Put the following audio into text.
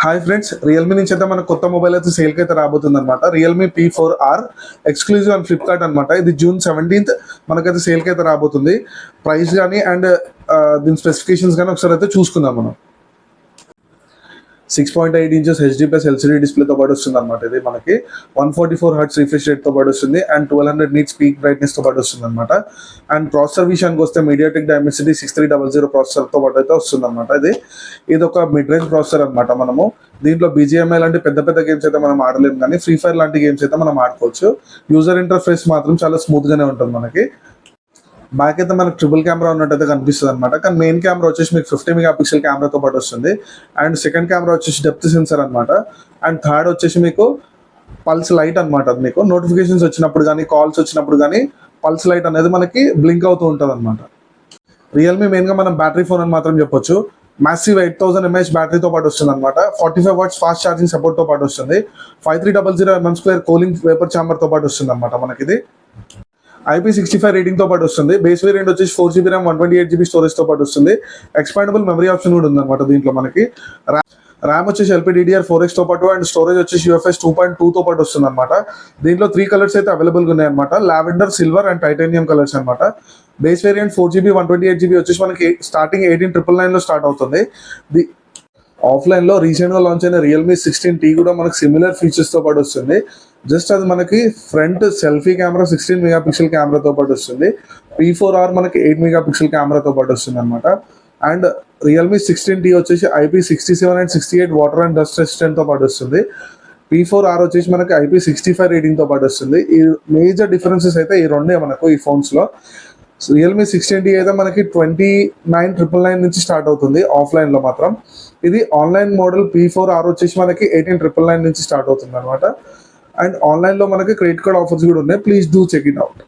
Hi friends, Realme నుంచి అయితే మన కొత్త మొబైల్ అయితే సేల్కి అయితే రాబోతుంది అనమాట. Realme P4R exclusive and Flipkart అనమాట. ఇది June 17th మనకైతే సేల్కి అయితే రాబోతుంది. ప్రైస్ కానీ అండ్ దీని స్పెసిఫికేషన్స్ కానీ ఒకసారి అయితే చూసుకుందాం మనం. 6.8 ఇంచెస్ HD ప్లస్ LCD డిస్ప్లేతో పాటు వస్తుంది అనమాట. ఇది మనకి 144 హర్ట్స్ రిఫ్రెష్ రేట్తో పాటు వస్తుంది అండ్ 1200 నీట్స్ పీక్ బ్రైట్నెస్తో పాటు వస్తుంది అనమాట. అండ్ ప్రాసెసర్ విషయానికి వస్తే MediaTek Dimensity 6300 ప్రాసెసర్తో పాటు అయితే వస్తుంది అనమాట. ఇది ఒక మిడ్ రేంజ్ ప్రాసెసర్ అనమాట. మనము దీంట్లో BGMI లాంటి పెద్ద పెద్ద గేమ్స్ అయితే మనం ఆడలేము, కానీ ఫ్రీ ఫైర్ లాంటి గేమ్స్ అయితే మనం ఆడుకోవచ్చు. యూజర్ ఇంటర్ఫేస్ మాత్రం చాలా స్మూత్గానే ఉంటుంది. మనకి బ్యాక్ అయితే మనకు ట్రిపుల్ కెమెరా ఉన్నట్టయితే కనిపిస్తుంది అనమాట. కానీ మెయిన్ కెమెరా వచ్చేసి మీకు 50 మెగాపిక్సెల్ కెమెరాతో పాటు వస్తుంది. అండ్ సెకండ్ కెమెరా వచ్చేసి డెప్త్ సెన్సర్ అనమాట. అండ్ థర్డ్ వచ్చేసి మీకు పల్స్ లైట్ అనమాట. అది మీకు నోటిఫికేషన్స్ వచ్చినప్పుడు కానీ కాల్స్ వచ్చినప్పుడు కానీ పల్స్ లైట్ అనేది మనకి బ్లింక్ అవుతూ ఉంటుంది అనమాట. రియల్మీ మెయిన్గా మనం బ్యాటరీ ఫోన్ అని మాత్రం చెప్పొచ్చు. మ్యాసివ్ 8000 mAh బ్యాటరీతో పాటు వస్తుంది అనమాట. 45 వాట్స్ ఫాస్ట్ ఛార్జింగ్ సపోర్ట్తో పాటు వస్తుంది. 5300 mm² కూలింగ్ వేపర్ ఛాంబర్తో పాటు వస్తుంది అనమాట. మనకి ఇది IP65 రేటింగ్తో పాటు వస్తుంది. బేస్ వేరియంట్ వచ్చేసి 4GB RAM 128GB స్టోరేజ్తో పాటు వస్తుంది. ఎక్స్పాండబుల్ మెమరీ ఆప్షన్ కూడా ఉందన్నమాట దీంట్లో. మనకి ర్యామ్ వచ్చేసి LPDDR4X తో పాటు అండ్ స్టోరేజ్ వచ్చేసి UFS 2.2తో పాటు వస్తుంది అనమాట. దీంట్లో 3 కలర్స్ అయితే అవైలబుల్గా ఉన్నాయి అనమాట. Lavender, silver and titanium colours అనమాట. బేస్ వేరియంట్ 4GB 128GB వచ్చేసి మనకి స్టార్టింగ్ 18,999లో స్టార్ట్ అవుతుంది. ఆఫ్లైన్లో రీసెంట్గా లాంచ్ అయిన Realme 16T కూడా మనకి సిమిలర్ ఫీచర్స్తో పాటు వస్తుంది. జస్ట్ అది మనకి ఫ్రంట్ సెల్ఫీ కెమెరా 16 మెగాపిక్సెల్ కెమెరాతో పాటు వస్తుంది. P4R మనకి 8 మెగాపిక్సెల్ కెమెరాతో పాటు వస్తుంది అనమాట. అండ్ Realme 16T వచ్చేసి IP67 and 68 water and dust రెసిస్టెంట్తో పాటు వస్తుంది. P4R వచ్చేసి మనకి IP65 రేటింగ్తో పాటు వస్తుంది. ఈ మేజర్ డిఫరెన్సెస్ అయితే ఈ రెండే మనకు ఈ ఫోన్స్లో. Realme 16T అయితే మనకి 29,999 నుంచి స్టార్ట్ అవుతుంది ఆఫ్లైన్లో మాత్రం. ఇది ఆన్లైన్ మోడల్ P4R వచ్చేసి మనకి 18,999 నుంచి స్టార్ట్ అవుతుంది అనమాట. అండ్ ఆన్లైన్లో మనకి క్రెడిట్ కార్డ్ ఆఫర్స్ కూడా ఉన్నాయి. Please do check it out.